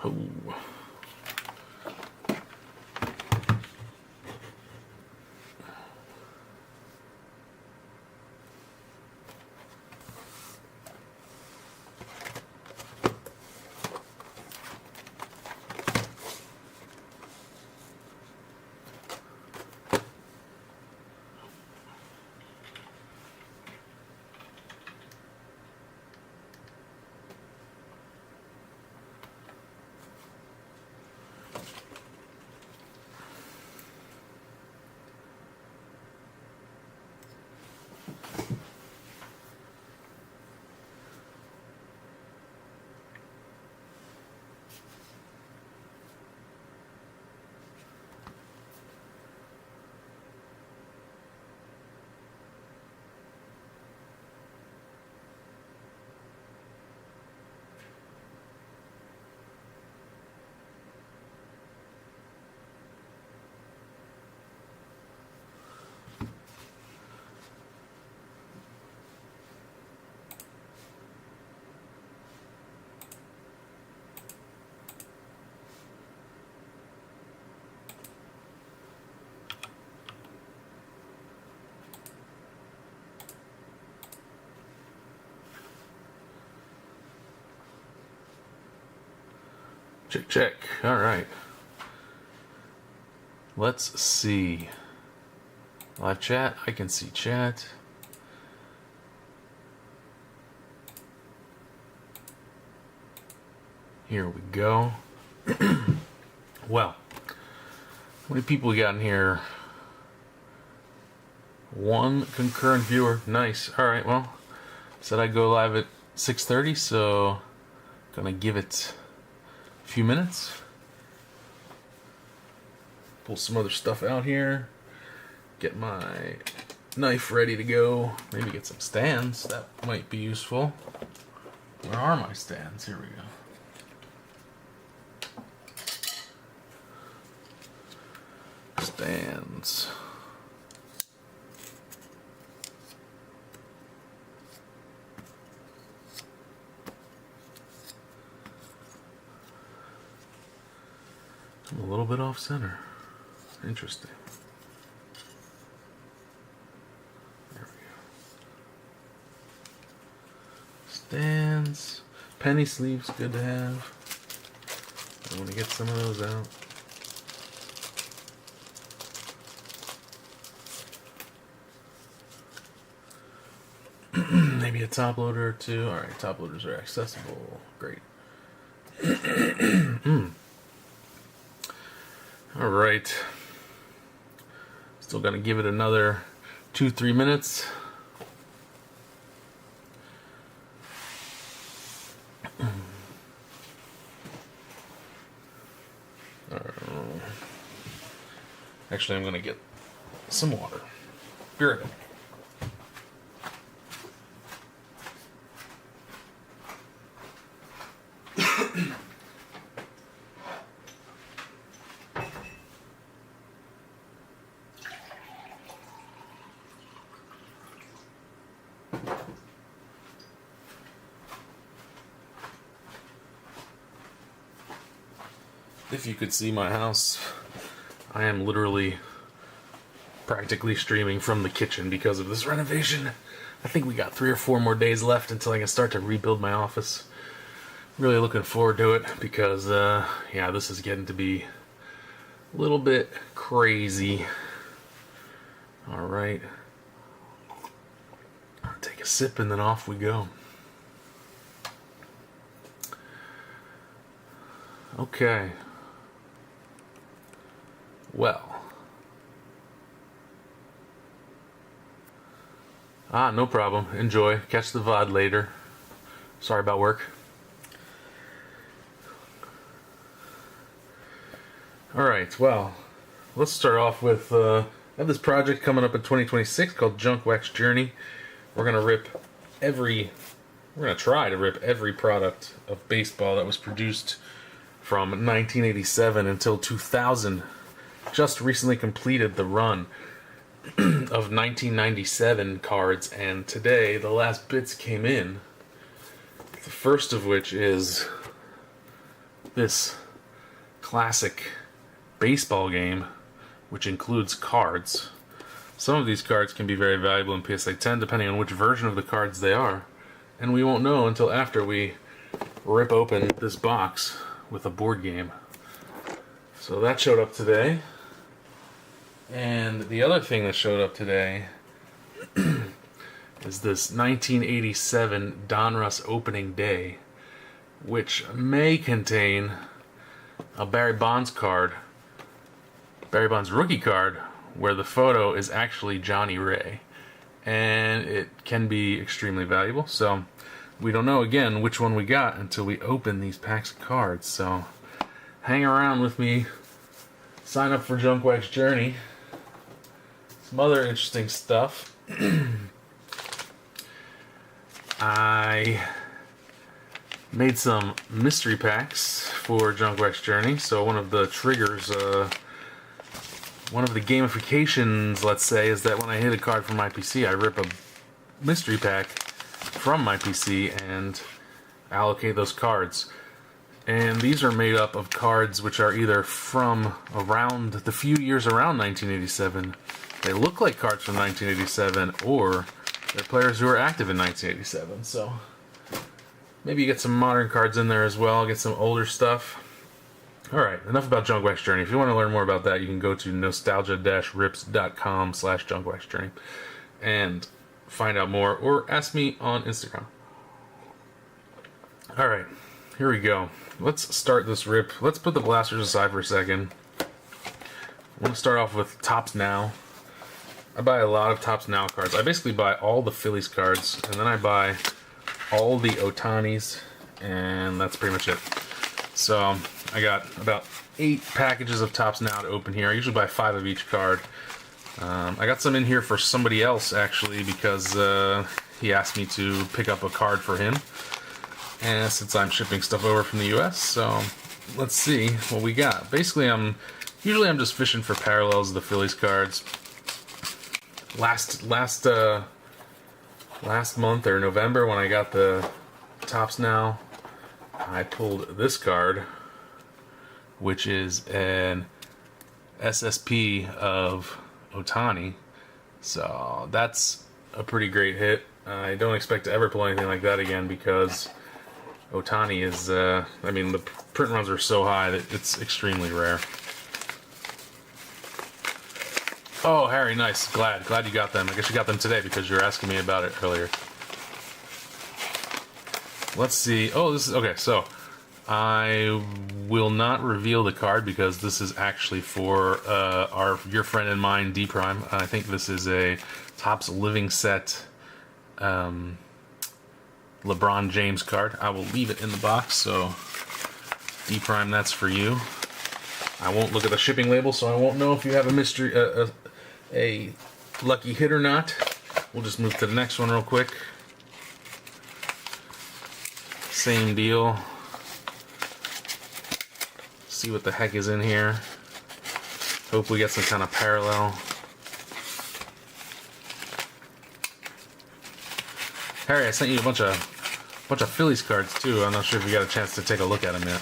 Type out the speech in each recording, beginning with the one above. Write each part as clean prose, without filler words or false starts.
Oh. Check, check. All right. Let's see. Live chat. I can see chat. Here we go. Well, how many people we got in here? One concurrent viewer. Nice. All right. Well, said I'd go live at 6:30, so gonna give it a few minutes. Pull some other stuff out here. Get my knife ready to go. Maybe get some stands. That might be useful. Where are my stands? Here we go. Stands. I'm a little bit off center. Interesting. There we go. Stands. Penny sleeves, good to have. I want to get some of those out. Maybe a top loader or two. Alright, top loaders are accessible. Great. Alright. Still gonna give it another 2-3 minutes. Actually, I'm gonna get some water. Be right back. If you could see my house, I am literally practically streaming from the kitchen because of this renovation. I think we got 3 or 4 more days left until I can start to rebuild my office. Really looking forward to it because, yeah, this is getting to be a little bit crazy. Alright. Take a sip and then off we go. Okay. Well. No problem. Enjoy. Catch the VOD later. Sorry about work. Alright, well, let's start off with, I have this project coming up in 2026 called Junk Wax Journey. We're going to try to rip every product of baseball that was produced from 1987 until 2000. Just recently completed the run of 1997 cards, and today the last bits came in. The first of which is this classic baseball game, which includes cards. Some of these cards can be very valuable in PSA 10 depending on which version of the cards they are. And we won't know until after we rip open this box with a board game. So that showed up today. And the other thing that showed up today is this 1987 Donruss opening day, which may contain a Barry Bonds card, Barry Bonds rookie card, where the photo is actually Johnny Ray. And it can be extremely valuable. So we don't know, again, which one we got until we open these packs of cards. So hang around with me. Sign up for Junk Wax Journey. Some other interesting stuff. I made some mystery packs for Junk Wax Journey. So one of the triggers, one of the gamifications, let's say, is that when I hit a card from my PC, I rip a mystery pack from my PC and allocate those cards. And these are made up of cards which are either from around the few years around 1987. They look like cards from 1987, or they're players who are active in 1987. So maybe you get some modern cards in there as well, get some older stuff. Alright, enough about Junk Wax Journey. If you want to learn more about that, you can go to nostalgia-rips.com/junkwaxjourney and find out more, or ask me on Instagram. Alright, here we go. Let's start this rip. Let's put the blasters aside for a second. I want to start off with Topps Now. I buy a lot of Topps Now cards. I basically buy all the Phillies cards, and then I buy all the Ohtanis, and that's pretty much it. So I got about 8 packages of Topps Now to open here. I usually buy 5 of each card. I got some in here for somebody else, actually, because he asked me to pick up a card for him. And since I'm shipping stuff over from the US, so let's see what we got. Basically, I'm just fishing for parallels of the Phillies cards. Last month or November, when I got the Topps Now, I pulled this card, which is an SSP of Ohtani. So that's a pretty great hit. I don't expect to ever pull anything like that again because Ohtani is, I mean, the print runs are so high that it's extremely rare. Oh, Harry, nice. Glad you got them. I guess you got them today because you were asking me about it earlier. Let's see. Oh, this is okay. So I will not reveal the card because this is actually for your friend and mine, D Prime. I think this is a Topps Living Set LeBron James card. I will leave it in the box. So D Prime, that's for you. I won't look at the shipping label, so I won't know if you have a mystery, a lucky hit or not. We'll just move to the next one real quick. Same deal. See what the heck is in here. Hope we get some kind of parallel. Harry, I sent you a bunch of Phillies cards too. I'm not sure if you got a chance to take a look at them yet.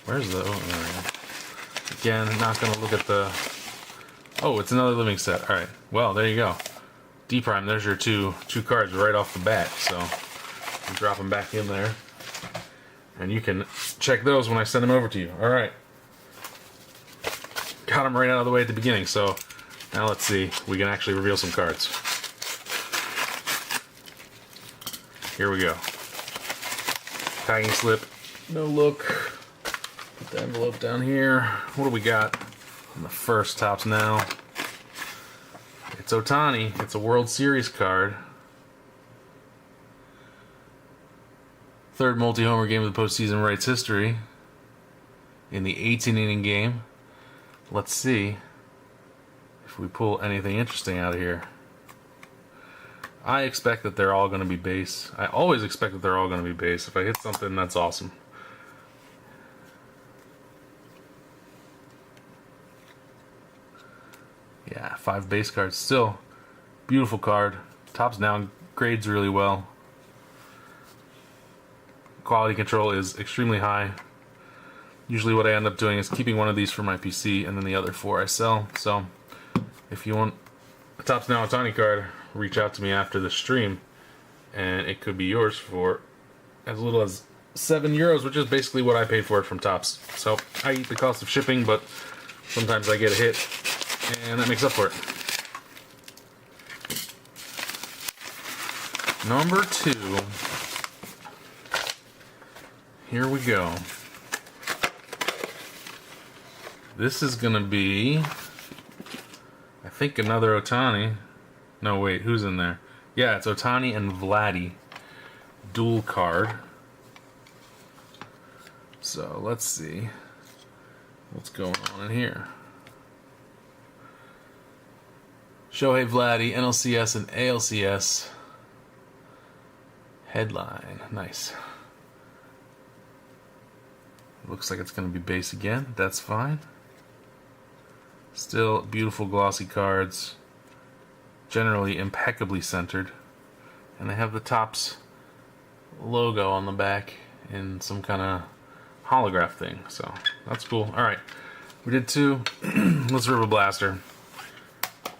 Where's the? Oh, there we go. Again, not gonna look at the. Oh, it's another living set. All right. Well, there you go. D Prime. There's your two cards right off the bat. So you drop them back in there, and you can check those when I send them over to you. All right. Got them right out of the way at the beginning. So now let's see. We can actually reveal some cards. Here we go. Packing slip. No look. Put the envelope down here. What do we got in the first Topps Now? It's Ohtani. It's a World Series card. Third multi-homer game of the postseason rights history. In the 18-inning game. Let's see if we pull anything interesting out of here. I expect that they're all going to be base. I always expect that they're all going to be base. If I hit something, that's awesome. Yeah, 5 base cards. Still, beautiful card. Topps Now grades really well. quality control is extremely high. Usually what I end up doing is keeping one of these for my PC and then the other 4 I sell. So if you want a Topps Now Ohtani card, reach out to me after the stream and it could be yours for as little as €7, which is basically what I paid for it from Topps. So I eat the cost of shipping, but sometimes I get a hit and that makes up for it. Number 2. Here we go. This is gonna be, I think, another Ohtani. No, wait, who's in there? Yeah, it's Ohtani and Vladdy. Dual card. So, let's see what's going on in here. Shohei Vladdy, NLCS and ALCS. Headline. Nice. Looks like it's going to be base again. That's fine. Still beautiful glossy cards. Generally impeccably centered. And they have the Topps logo on the back in some kind of holograph thing. So that's cool. Alright. We did 2. Let's rip a blaster.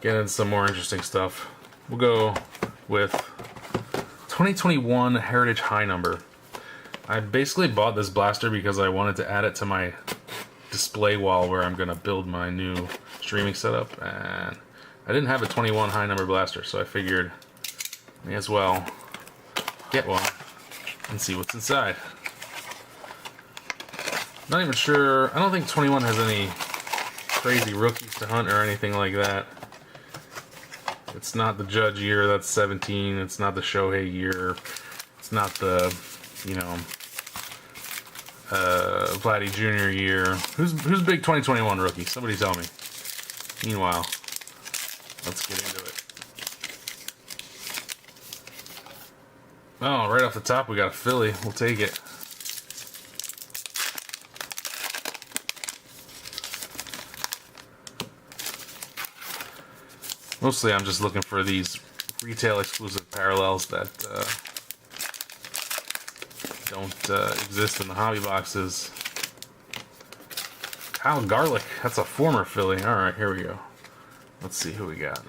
Get into some more interesting stuff. We'll go with 2021 Heritage High Number. I basically bought this blaster because I wanted to add it to my display wall where I'm going to build my new streaming setup, and I didn't have a 21 high number blaster, so I figured may as well get one and see what's inside. Not even sure, I don't think 21 has any crazy rookies to hunt or anything like that. It's not the Judge year, that's 17, it's not the Shohei year, it's not the, you know, Vladdy Jr. year. Who's big 2021 rookie? Somebody tell me. Meanwhile, let's get into it. Oh, right off the top we got a Philly. We'll take it. Mostly I'm just looking for these retail exclusive parallels that don't exist in the hobby boxes. Kyle Garlick, that's a former Philly. Alright, here we go. Let's see who we got.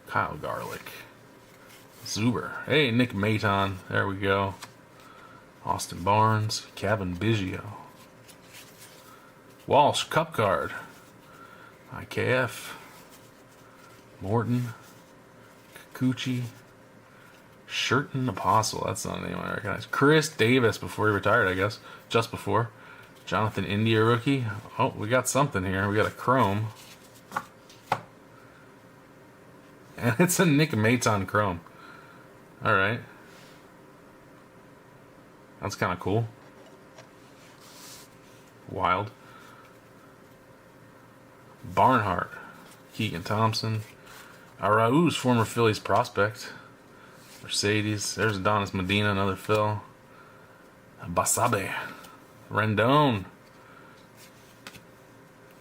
Kyle Garlick. Zuber. Hey, Nick Maton. There we go. Austin Barnes. Kevin Biggio. Walsh, Cup card. IKF. Morton. Kikuchi. Shirton Apostle. That's not a name I recognize. Chris Davis before he retired, I guess. Just before. Jonathan India rookie. Oh, we got something here. We got a Chrome. And it's a Nick Maton Chrome. Alright. That's kind of cool. Wild. Barnhart. Keegan Thompson. Arauz, former Phillies prospect. Mercedes. There's Adonis Medina, another Phil. Basabe. Rendon.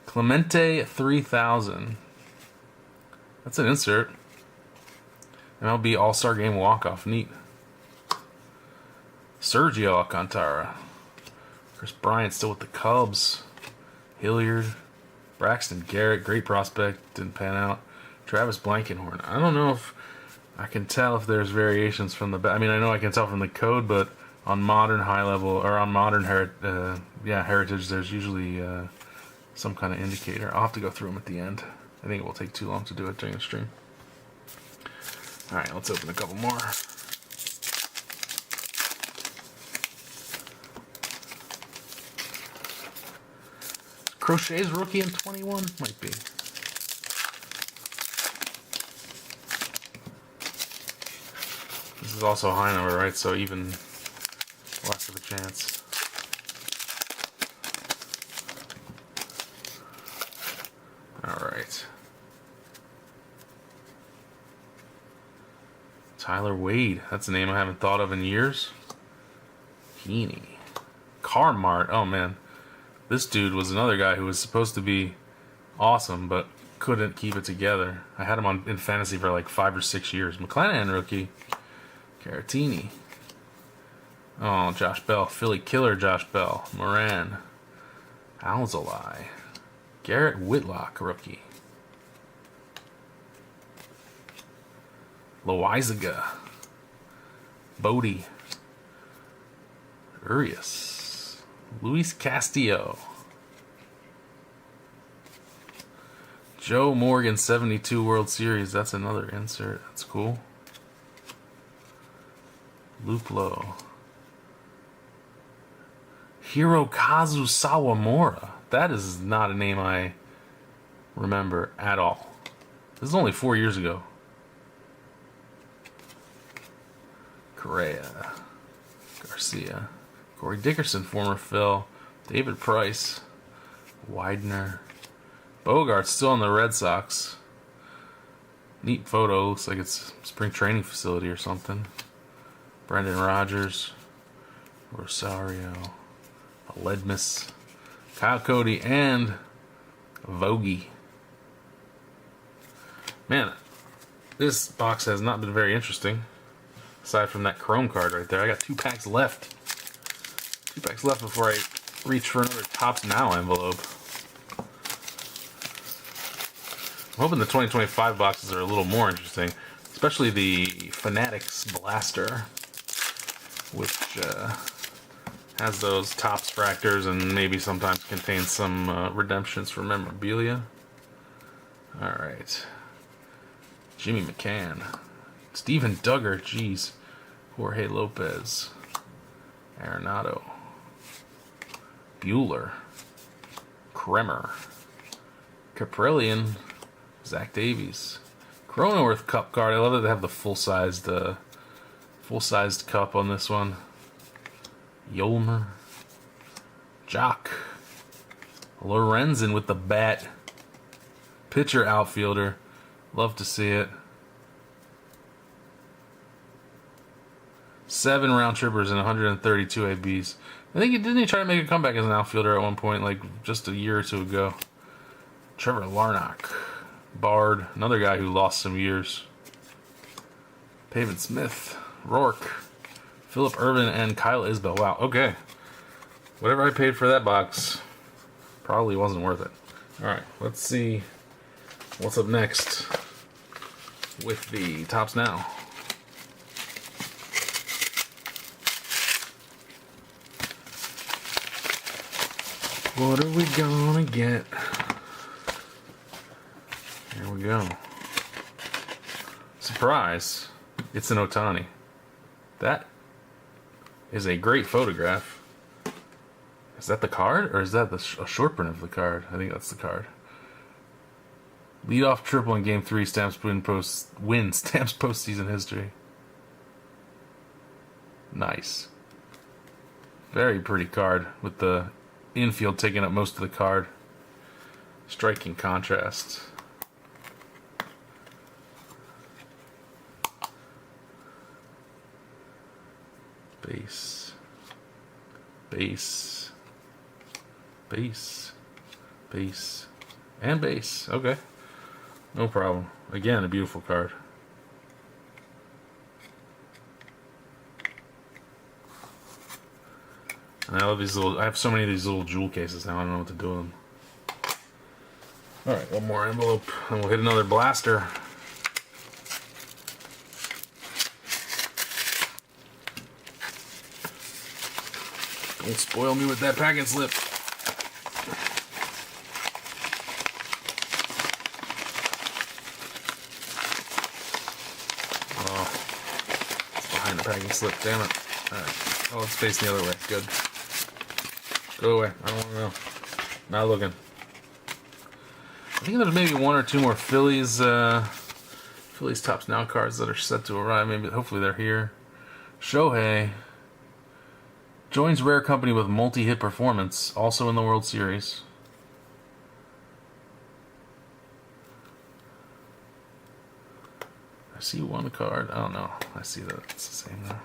Clemente 3000. That's an insert. MLB All-Star Game walk-off. Neat. Sergio Alcantara. Chris Bryant still with the Cubs. Hilliard. Braxton Garrett, great prospect, didn't pan out. Travis Blankenhorn. I don't know if I can tell if there's variations from the... I mean, I know I can tell from the code, but on modern high level, or on modern heritage, there's usually some kind of indicator. I'll have to go through them at the end. I think it will take too long to do it during the stream. Alright, let's open a couple more. Crochet's rookie in 21? Might be. This is also a high number, right? So even less of a chance. Alright. Tyler Wade. That's a name I haven't thought of in years. Heaney. Carmart. Oh, man. This dude was another guy who was supposed to be awesome, but couldn't keep it together. I had him in fantasy for like 5 or 6 years. McClanahan rookie. Caratini. Oh, Josh Bell. Philly killer Josh Bell. Moran. Alzolai. Garrett Whitlock, rookie. Loizaga. Bodie. Urias. Luis Castillo. Joe Morgan, 72 World Series. That's another insert. That's cool. Luplo. Hirokazu Sawamura. That is not a name I remember at all. This is only 4 years ago. Correa. Garcia. Corey Dickerson, former Phil. David Price. Widener. Bogart's still on the Red Sox. Neat photo. Looks like it's a spring training facility or something. Brendan Rodgers. Rosario. Ledmus. Kyle Cody and Vogie. Man, this box has not been very interesting. Aside from that Chrome card right there. I got 2 packs left. 2 packs left before I reach for another Topps Now envelope. I'm hoping the 2025 boxes are a little more interesting. Especially the Fanatics Blaster. Which has those Topps fractors and maybe sometimes contains some redemptions for memorabilia. Alright. Jimmy McCann. Steven Duggar, jeez. Jorge Lopez. Arenado. Bueller. Kremer. Caprillion. Zach Davies. Cronenworth Cup card. I love that they have the full-sized cup on this one. Yolmer. Jock. Lorenzen with the bat. Pitcher outfielder. Love to see it. 7 round trippers and 132 ABs. I think didn't he try to make a comeback as an outfielder at one point, like just a year or two ago? Trevor Larnach. Bard. Another guy who lost some years. Pavin Smith. Rourke. Philip Irvin and Kyle Isbell. Wow, okay. Whatever I paid for that box probably wasn't worth it. Alright, let's see what's up next with the Topps Now. What are we gonna get? Here we go. Surprise. It's an Ohtani. That is a great photograph. Is that the card? Or is that a short print of the card? I think that's the card. Leadoff triple in Game 3, Stamps win Stamps postseason history. Nice. Very pretty card with the infield taking up most of the card. Striking contrast. Base. Base. Base. Base. And base. Okay. No problem. Again, a beautiful card. And I love these little... I have so many of these little jewel cases now. I don't know what to do with them. Alright, one more envelope. And we'll hit another blaster. Don't spoil me with that packing slip. Oh, it's behind the packing slip, damn it. Alright. Oh, it's facing the other way. Good. Go away. I don't want to know. Not looking. I think there's maybe 1 or 2 more Phillies Topps Now cards that are set to arrive. Maybe, hopefully they're here. Shohei joins rare company with multi-hit performance, also in the World Series. I see one card. I don't know. I see that it's the same now.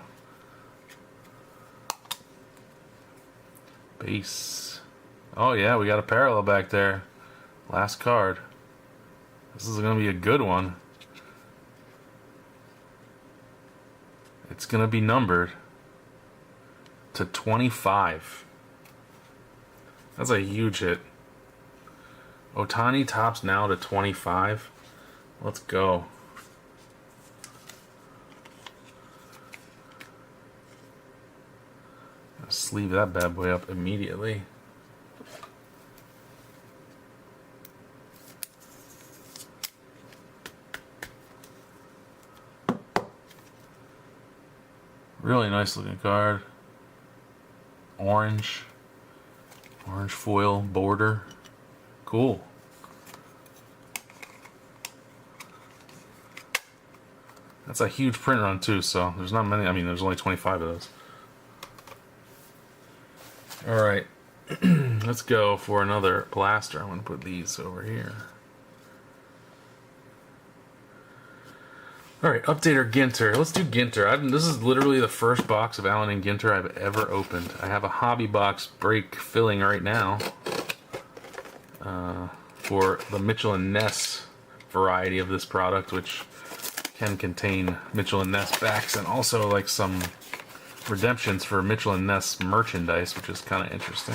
Base. Oh yeah, we got a parallel back there. Last card. This is going to be a good one. It's going to be numbered. to 25. That's a huge hit. Ohtani Topps now to 25. Let's go. Sleeve that bad boy up immediately. Really nice looking card. Orange foil border. Cool. That's a huge print run too, so there's not many. I mean, there's only 25 of those. Alright, let's go for another blaster. I'm going to put these over here. Alright, Updater Ginter. Let's do Ginter. This is literally the first box of Allen Ginter I've ever opened. I have a hobby box break filling right now for the Mitchell & Ness variety of this product, which can contain Mitchell & Ness backs and also like some redemptions for Mitchell & Ness merchandise, which is kind of interesting.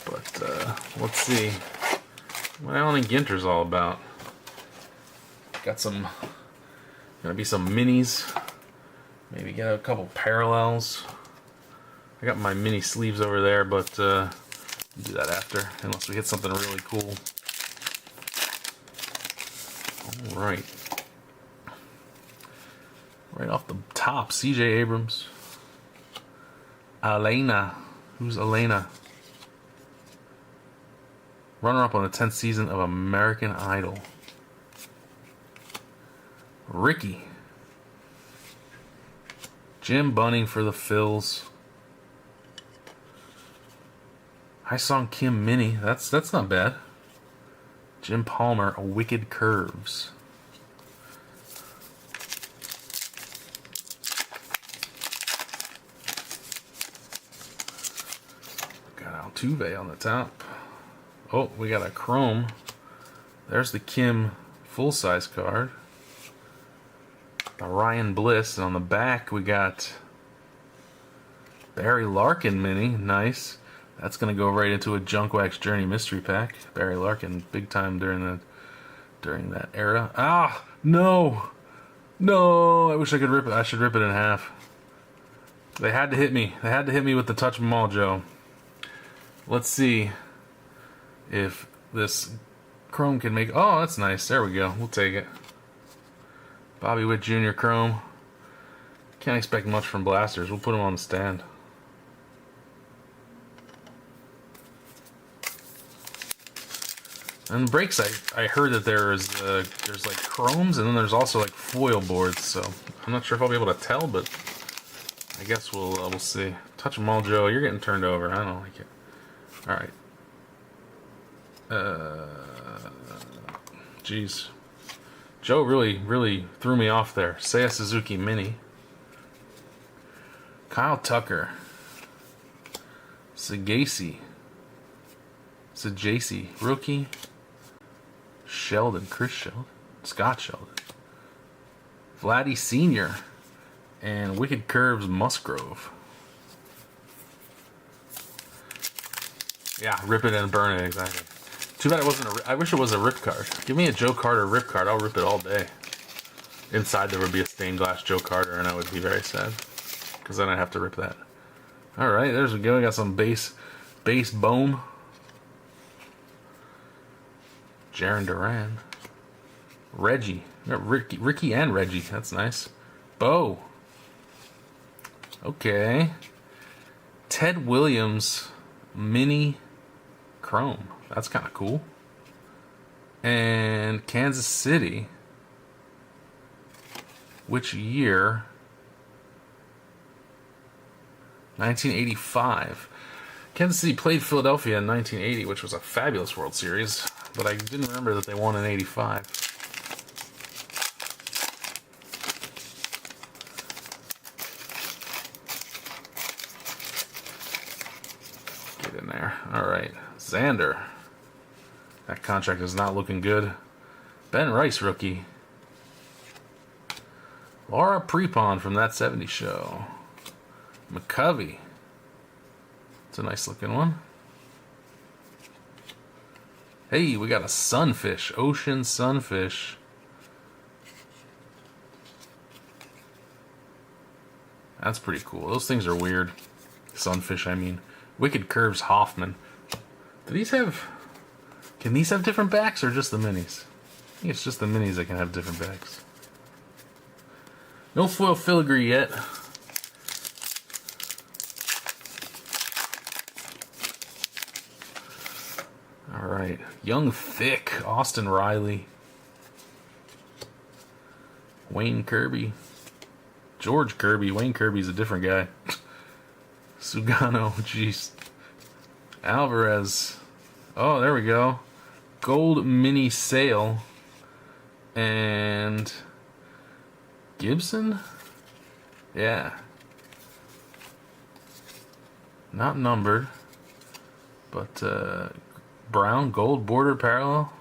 But let's see what Allen Ginter's all about. Got some, gonna be some minis. Maybe get a couple parallels. I got my mini sleeves over there, but do that after, unless we hit something really cool. All right. Right off the top, C.J. Abrams. Elena. Who's Elena? Runner-up on the 10th season of American Idol. Ricky. Jim Bunning for the Phils. Hi-Song Kim Mini. That's not bad. Jim Palmer, A Wicked Curves. Got Altuve on the top. Oh, we got a chrome. There's the Kim full-size card. The Ryan Bliss. And on the back, we got Barry Larkin mini. Nice. That's going to go right into a Junk Wax Journey mystery pack. Barry Larkin, big time during that era. Ah, no, no! I wish I could rip it. I should rip it in half. They had to hit me. They had to hit me with the touch 'em all, Joe. Let's see if this chrome can make. Oh, that's nice. There we go. We'll take it. Bobby Witt Jr. chrome. Can't expect much from blasters. We'll put them on the stand. And breaks, I heard that there's like chromes and then there's also like foil boards. So I'm not sure if I'll be able to tell, but I guess we'll see. Touch 'em all, Joe. You're getting turned over. I don't like it. All right. Jeez. Joe really threw me off there. Seiya Suzuki mini. Kyle Tucker. Sagasi rookie. Chris Sheldon. Scott Sheldon. Vladdy Sr. And Wicked Curves Musgrove. Yeah, rip it and burn it, exactly. Too bad it wasn't I wish it was a rip card. Give me a Joe Carter rip card, I'll rip it all day. Inside there would be a stained glass Joe Carter and I would be very sad. Because then I'd have to rip that. Alright, there's we go. We got some base Bohm. Jaron Duran. Reggie. We got Ricky and Reggie. That's nice. Bo. Okay. Ted Williams mini chrome. That's kind of cool. And Kansas City. Which year? 1985. Kansas City played Philadelphia in 1980, which was a fabulous World Series, but I didn't remember that they won in 85. Get in there. All right. Xander. That contract is not looking good. Ben Rice rookie. Laura Prepon from That 70s Show. McCovey. It's a nice looking one. Hey, we got a sunfish. Ocean sunfish. That's pretty cool. Those things are weird. Sunfish, I mean. Wicked Curves Hoffman. Do these have... Can these have different backs or just the minis? I think it's just the minis that can have different backs. No foil filigree yet. Alright. Young Thick. Austin Riley. Wayne Kirby. George Kirby. Wayne Kirby's a different guy. Sugano. Jeez. Alvarez. Oh, there we go. Gold Mini Sale. And Gibson? Yeah. Not numbered. But brown gold border parallel.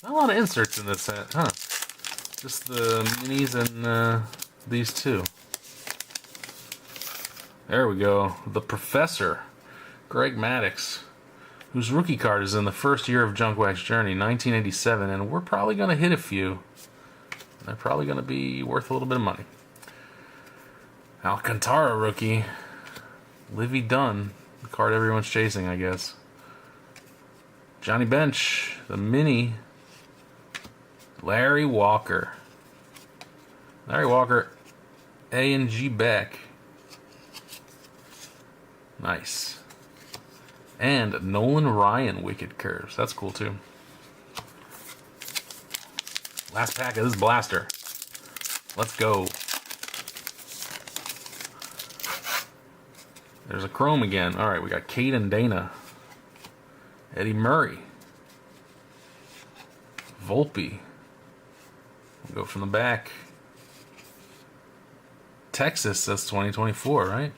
Not a lot of inserts in this set, huh? Just the minis and these two. There we go. The Professor, Greg Maddux, whose rookie card is in the first year of Junk Wax Journey, 1987, and we're probably going to hit a few. They're probably going to be worth a little bit of money. Alcantara rookie, Livy Dunn, the card everyone's chasing, I guess. Johnny Bench, the mini, Larry Walker. Larry Walker, A and G back. Nice. And Nolan Ryan Wicked Curves. That's cool too. Last pack of this blaster. Let's go. There's a chrome again. Alright, we got Kate and Dana. Eddie Murray. Volpe. We'll go from the back. Texas, that's 2024, right?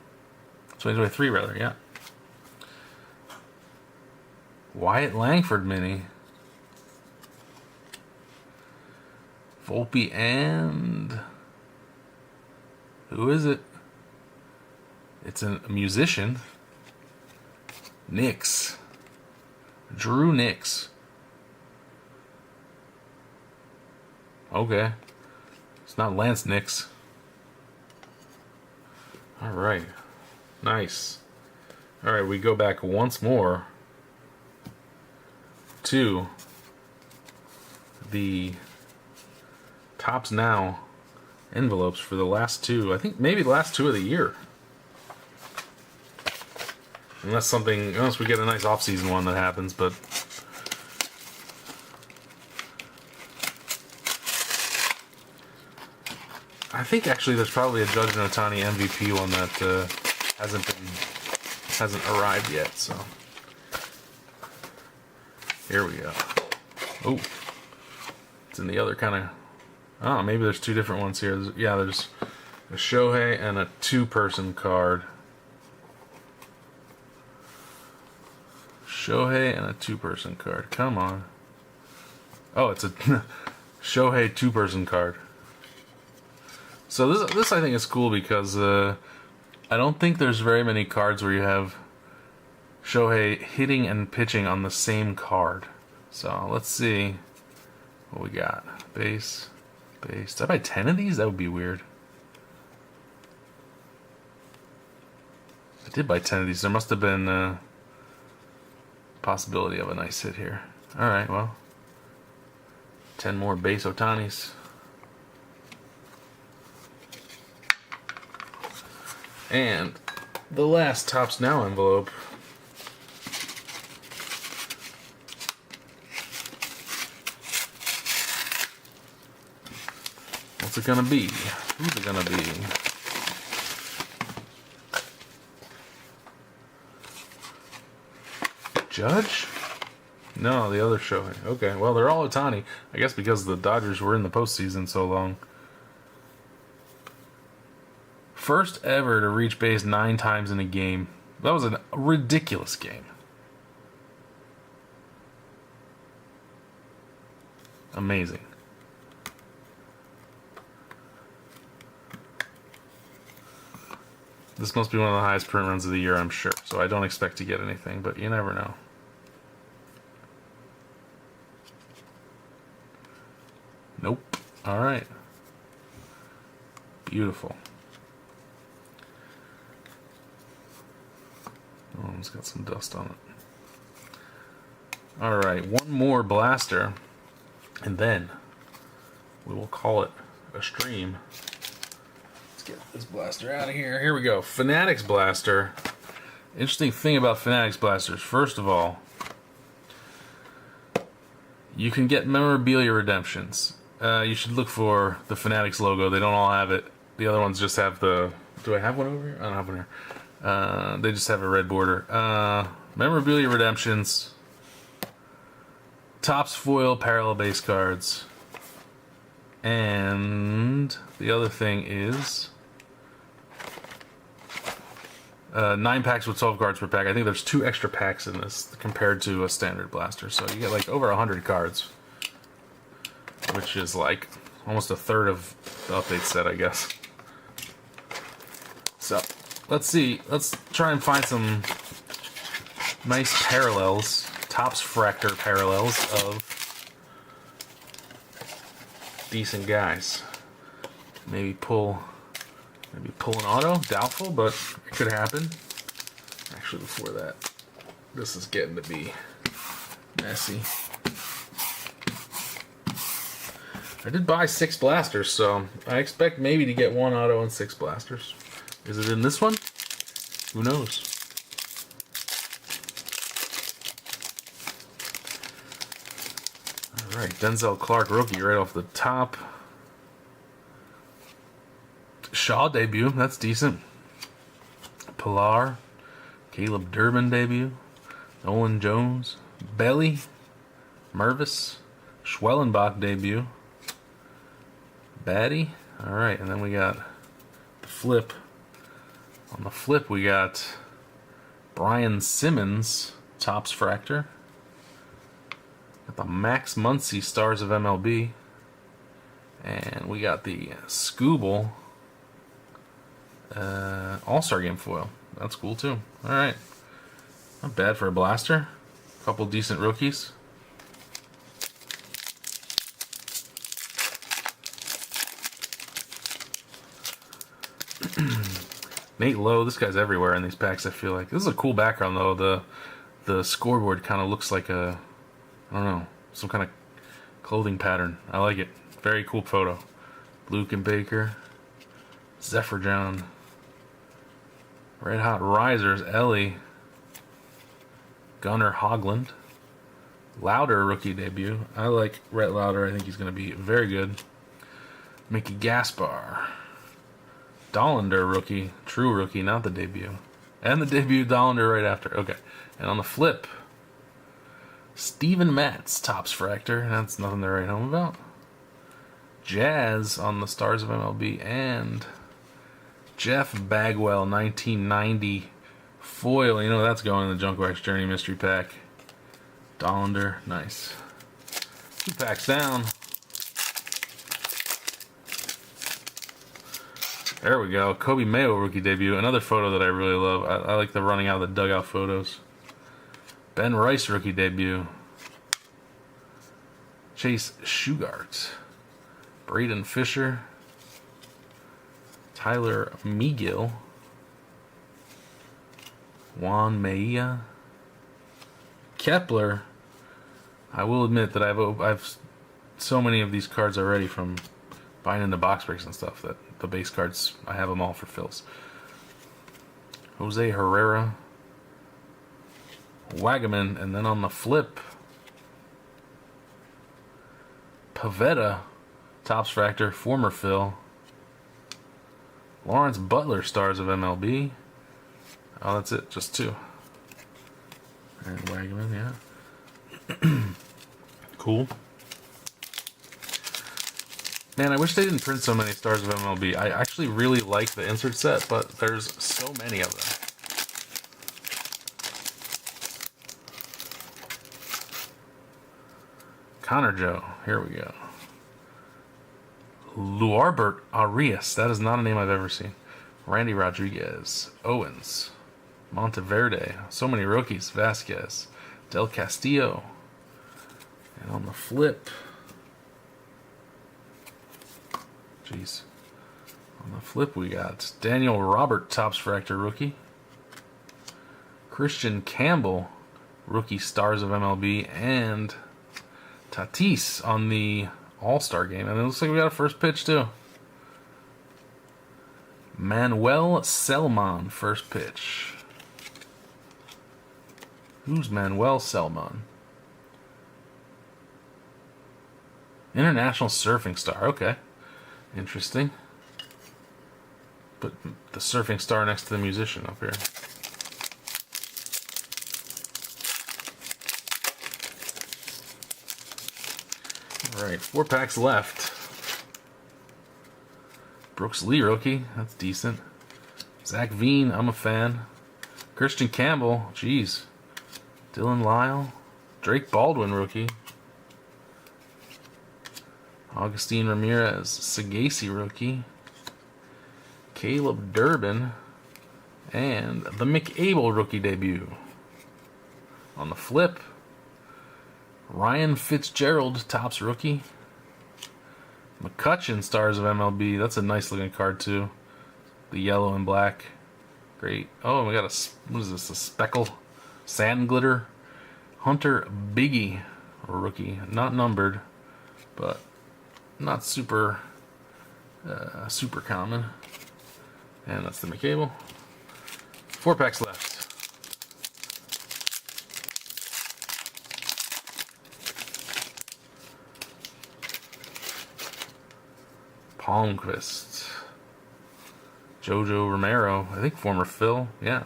2023 rather, yeah. Wyatt Langford mini. Volpe and... Who is it? It's a musician. Nix. Drew Nix. Okay. It's not Lance Nix. Alright. Nice. Alright, we go back once more to the Topps Now envelopes for the last two. I think maybe the last two of the year. Unless we get a nice off-season one that happens, but I think actually there's probably a Judge Notani MVP one that hasn't arrived yet. So here we go. Oh, it's in the other kind of. Oh, maybe there's two different ones here. Yeah, there's a Shohei and a two-person card. Shohei and a two-person card. Come on. Oh, it's a Shohei two-person card. So this I think is cool because I don't think there's very many cards where you have Shohei hitting and pitching on the same card. So let's see what we got. Base. Did I buy 10 of these? That would be weird. I did buy 10 of these. There must have been a possibility of a nice hit here. Alright, well. 10 more base Otanis. And the last Topps Now envelope. What's it gonna be? Who's it gonna be? Judge? No, the other Shohei. Okay, well, they're all Ohtani. I guess because the Dodgers were in the postseason so long. First ever to reach base 9 times in a game. That was a ridiculous game. Amazing. This must be one of the highest print runs of the year, I'm sure. So I don't expect to get anything, but you never know. Nope. Alright. Beautiful. Oh, it's got some dust on it. Alright, one more blaster, and then we will call it a stream. Let's get this blaster out of here. Here we go. Fanatics blaster. Interesting thing about Fanatics blasters, first of all, you can get memorabilia redemptions. You should look for the Fanatics logo. They don't all have it. The other ones just have the... Do I have one over here? I don't have one here. They just have a red border. Memorabilia redemptions. Topps foil parallel base cards. And the other thing is 9 packs with 12 cards per pack. I think there's 2 extra packs in this compared to a standard blaster. So you get like over 100 cards, which is like almost a third of the update set, I guess. So let's see. Let's try and find some nice parallels, Topps Fractor parallels of decent guys. Maybe pull an auto. Doubtful, but it could happen. Actually, before that, this is getting to be messy. I did buy 6 blasters, so I expect maybe to get 1 auto and 6 blasters. Is it in this one? Who knows? Alright, Denzel Clark rookie right off the top. Shaw debut, that's decent. Pilar, Caleb Durbin debut. Nolan Jones, Belly, Mervis, Schwellenbach debut. Batty. Alright, and then we got the flip. On the flip, we got Brian Simmons, Topps Fractor. Got the Max Muncy Stars of MLB. And we got the Scooble All-Star Game foil. That's cool too. Alright. Not bad for a blaster. Couple decent rookies. Nate Lowe, this guy's everywhere in these packs, I feel like. This is a cool background though. The scoreboard kind of looks like a, I don't know, some kind of clothing pattern. I like it. Very cool photo. Luke and Baker. Zephyr John. Red Hot Risers, Ellie. Gunnar Hoglund. Lauder rookie debut. I like Rhett Lauder. I think he's going to be very good. Mickey Gaspar. Dollander rookie. True rookie, not the debut. And the debut Dollander right after. Okay. And on the flip, Steven Matz, Topps Fractor. That's nothing to write home about. Jazz on the Stars of MLB. And Jeff Bagwell, 1990 foil. You know that's going in the Junk Wax Journey Mystery Pack. Dollander. Nice. 2 packs down. There we go. Kobe Mayo rookie debut. Another photo that I really love. I like the running out of the dugout photos. Ben Rice rookie debut. Chase Shugart. Braden Fisher. Tyler Megill. Juan Maia. Kepler. I will admit that I've so many of these cards already from buying into box breaks and stuff that the base cards, I have them all for fills. Jose Herrera. Wagaman, and then on the flip, Pavetta, Topps Fractor, former fill. Lawrence Butler, Stars of MLB. Oh, that's it, just 2. And Wagaman, yeah. Cool. Man, I wish they didn't print so many Stars of MLB. I actually really like the insert set, but there's so many of them. Connor Joe, here we go. Luarbert Arias, that is not a name I've ever seen. Randy Rodriguez, Owens, Monteverde. So many rookies. Vasquez, Del Castillo. And on the flip, jeez. On the flip, we got Daniel Robert, Topps Fractor rookie. Christian Campbell, rookie Stars of MLB, and Tatis on the All-Star game. And it looks like we got a first pitch, too. Manuel Selman, first pitch. Who's Manuel Selman? International surfing star. Okay. Interesting. Put the surfing star next to the musician up here. Alright, 4 packs left. Brooks Lee rookie. That's decent. Zach Veen, I'm a fan. Christian Campbell, jeez. Dylan Lyle. Drake Baldwin rookie. Augustine Ramirez, Sagasi rookie. Caleb Durbin. And the McAble rookie debut. On the flip, Ryan Fitzgerald, Topps rookie. McCutcheon, Stars of MLB. That's a nice looking card too. The yellow and black. Great. Oh, we got what is this? A speckle? Sand glitter. Hunter Biggie, rookie. Not numbered, but not super common. And that's the McCable. 4 packs left. Palmquist. Jojo Romero, I think former Phil, yeah.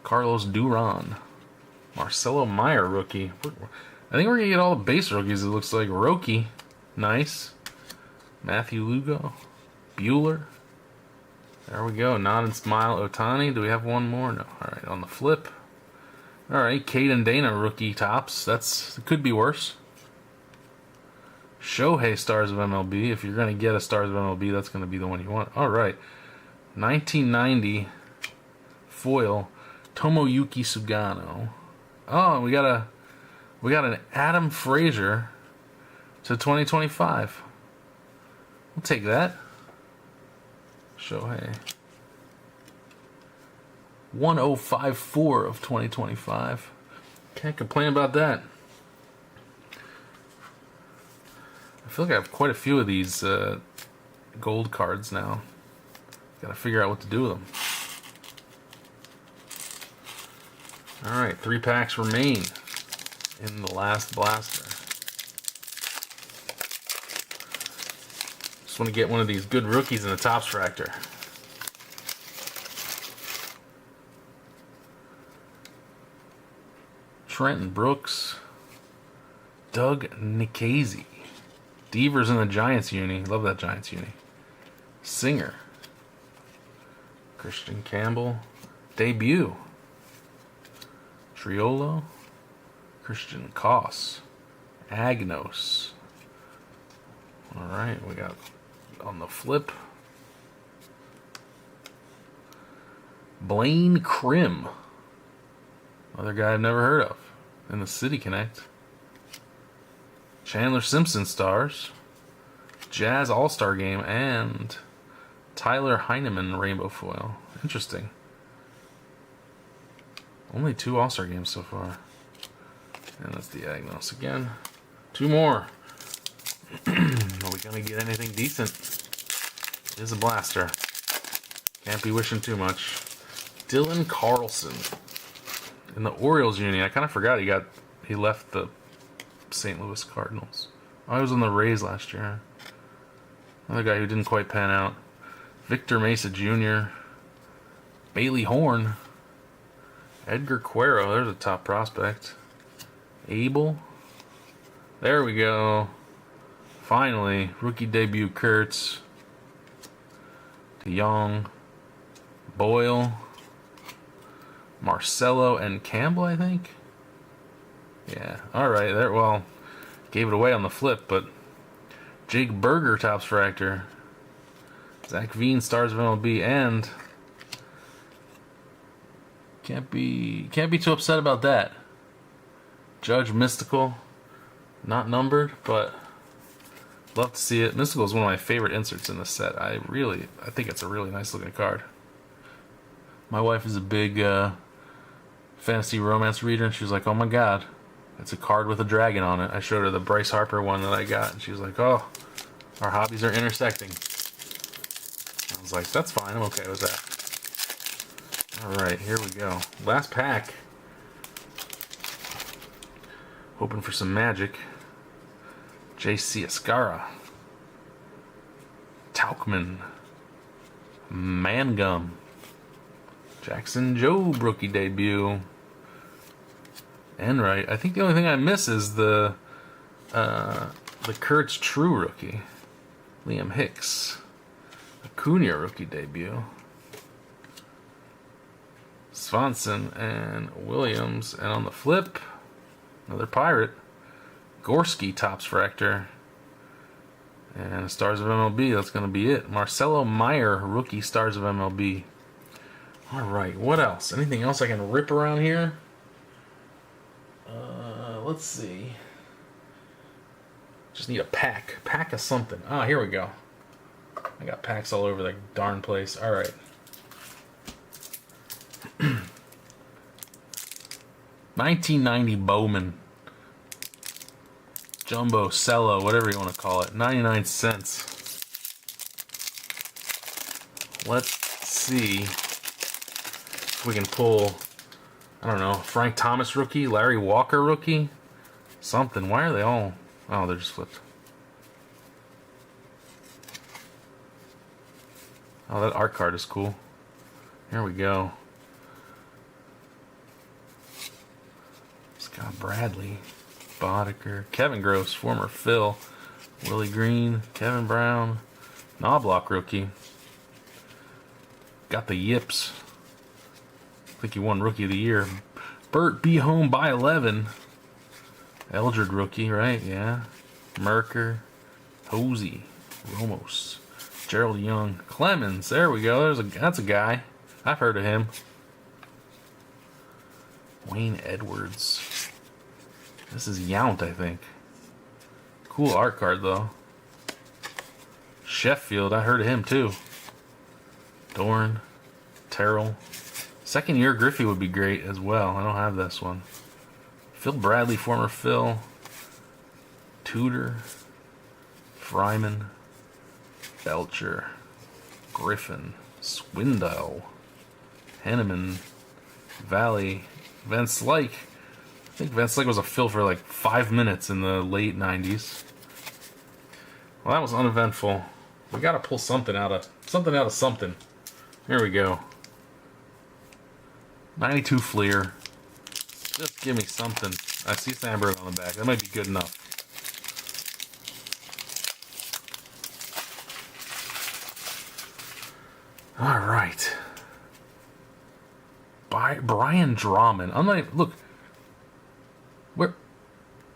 Carlos Duran. Marcelo Meyer rookie. I think we're going to get all the base rookies, it looks like. Roki, nice. Matthew Lugo. Bueller. There we go. Nod and smile. Otani. Do we have one more? No. Alright, on the flip. Alright, Caden Dana rookie Topps. It could be worse. Shohei, Stars of MLB. If you're going to get a Stars of MLB, that's going to be the one you want. Alright. 1990 foil Tomoyuki Sugano. Oh, we got an Adam Frazier to 2025. We'll take that. Shohei. 1054 of 2025. Can't complain about that. I feel like I have quite a few of these gold cards now. Gotta figure out what to do with them. Alright, 3 packs remain in the last blaster. Just want to get one of these good rookies in the Topps Fractor. Trenton Brooks. Doug Nikhazy. Devers in the Giants uni. Love that Giants uni. Singer. Christian Campbell. Debut. Triolo. Christian Koss. Agnos. Alright, we got on the flip. Blaine Krim. Another guy I've never heard of. In the City Connect. Chandler Simpson Stars. Jazz All-Star Game. And Tyler Heineman Rainbow Foil. Interesting. Only 2 All-Star Games so far. And that's the Agnos again. 2 more. Are we gonna get anything decent? It is a blaster. Can't be wishing too much. Dylan Carlson. In the Orioles uni. I kind of forgot he left the St. Louis Cardinals. I was on the Rays last year. Another guy who didn't quite pan out. Victor Mesa Jr. Bailey Horn. Edgar Cuero. There's a top prospect. Abel. There we go. Finally. Rookie debut Kurtz. DeYoung. Boyle. Marcelo and Campbell, I think. Yeah, alright, there, well, gave it away on the flip, but Jake Berger, Topps Fractor. Zach Veen, Stars of MLB, and can't be too upset about that. Judge Mystical, not numbered, but love to see it. Mystical is one of my favorite inserts in the set. I think it's a really nice looking card. My wife is a big fantasy romance reader, and she was like, "Oh my god, it's a card with a dragon on it." I showed her the Bryce Harper one that I got, and she was like, "Oh, our hobbies are intersecting." I was like, "That's fine. I'm okay with that." All right, here we go. Last pack. Hoping for some magic. J.C. Escara. Tauchman. Mangum. Jackson Jobe rookie debut. Enright. I think the only thing I miss is the Kurtz True rookie. Liam Hicks. Acuna rookie debut. Swanson and Williams. And on the flip, another Pirate. Gorski Topps Fractor. And Stars of MLB, that's going to be it. Marcelo Meyer, rookie Stars of MLB. Alright, what else? Anything else I can rip around here? Let's see. Just need a pack. Pack of something. Ah, here we go. I got packs all over the darn place. Alright. 1990 Bowman. Jumbo, Cello, whatever you want to call it. 99 cents. Let's see if we can pull, I don't know, Frank Thomas rookie, Larry Walker rookie, something. Why are they all? Oh, they're just flipped. Oh, that art card is cool. Here we go. Scott Bradley, Boddicker, Kevin Gross, former Phil, Willie Green, Kevin Brown, Knobloch rookie. Got the yips. I think he won Rookie of the Year. Burt B. Home by 11. Eldred rookie, right? Yeah. Merker, Hosey, Ramos, Gerald Young, Clemens. There we go. That's a guy. I've heard of him. Wayne Edwards. This is Yount, I think. Cool art card, though. Sheffield, I heard of him, too. Dorn, Terrell. Second year Griffey would be great as well. I don't have this one. Phil Bradley, former Phil. Tudor. Fryman. Belcher. Griffin. Swindell. Henneman. Valley. Vince Lake. I think Vince Lake was a Phil for like 5 minutes in the late 90s. Well, that was uneventful. We gotta pull something out of something. Here we go. 92 Fleer. Just give me something. I see Sandberg on the back. That might be good enough. All right. Brian Drawman. I'm not even, look. Where?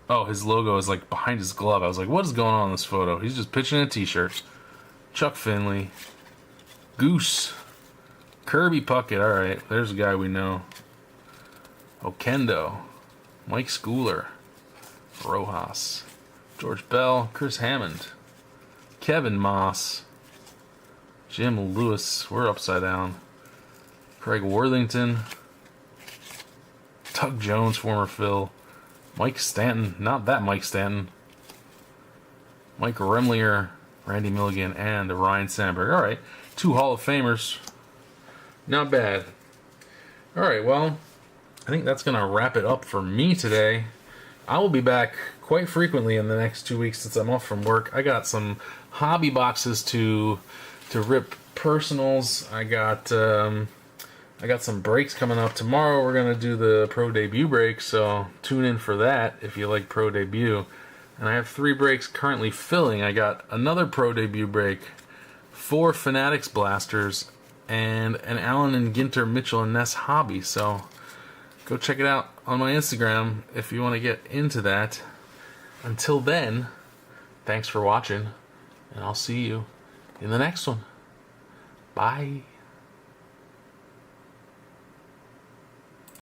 Oh, his logo is like behind his glove. I was like, what is going on in this photo? He's just pitching a t-shirt. Chuck Finley. Goose. Kirby Puckett. All right, there's a guy we know. Okendo. Mike Schooler. Rojas. George Bell. Chris Hammond. Kevin Moss. Jim Lewis. We're upside down. Craig Worthington. Doug Jones, former Phil. Mike Stanton. Not that Mike Stanton. Mike Remlier. Randy Milligan. And Ryan Sandberg. All right, 2 Hall of Famers. Not bad. Alright, well, I think that's going to wrap it up for me today. I will be back quite frequently in the next 2 weeks since I'm off from work. I got some hobby boxes to rip personals. I got some breaks coming up. Tomorrow we're going to do the Pro Debut break, so tune in for that if you like Pro Debut. And I have 3 breaks currently filling. I got another Pro Debut break, 4 Fanatics blasters, and an Allen Ginter Mitchell and Ness hobby. So go check it out on my Instagram if you want to get into that. Until then, thanks for watching, and I'll see you in the next one. Bye.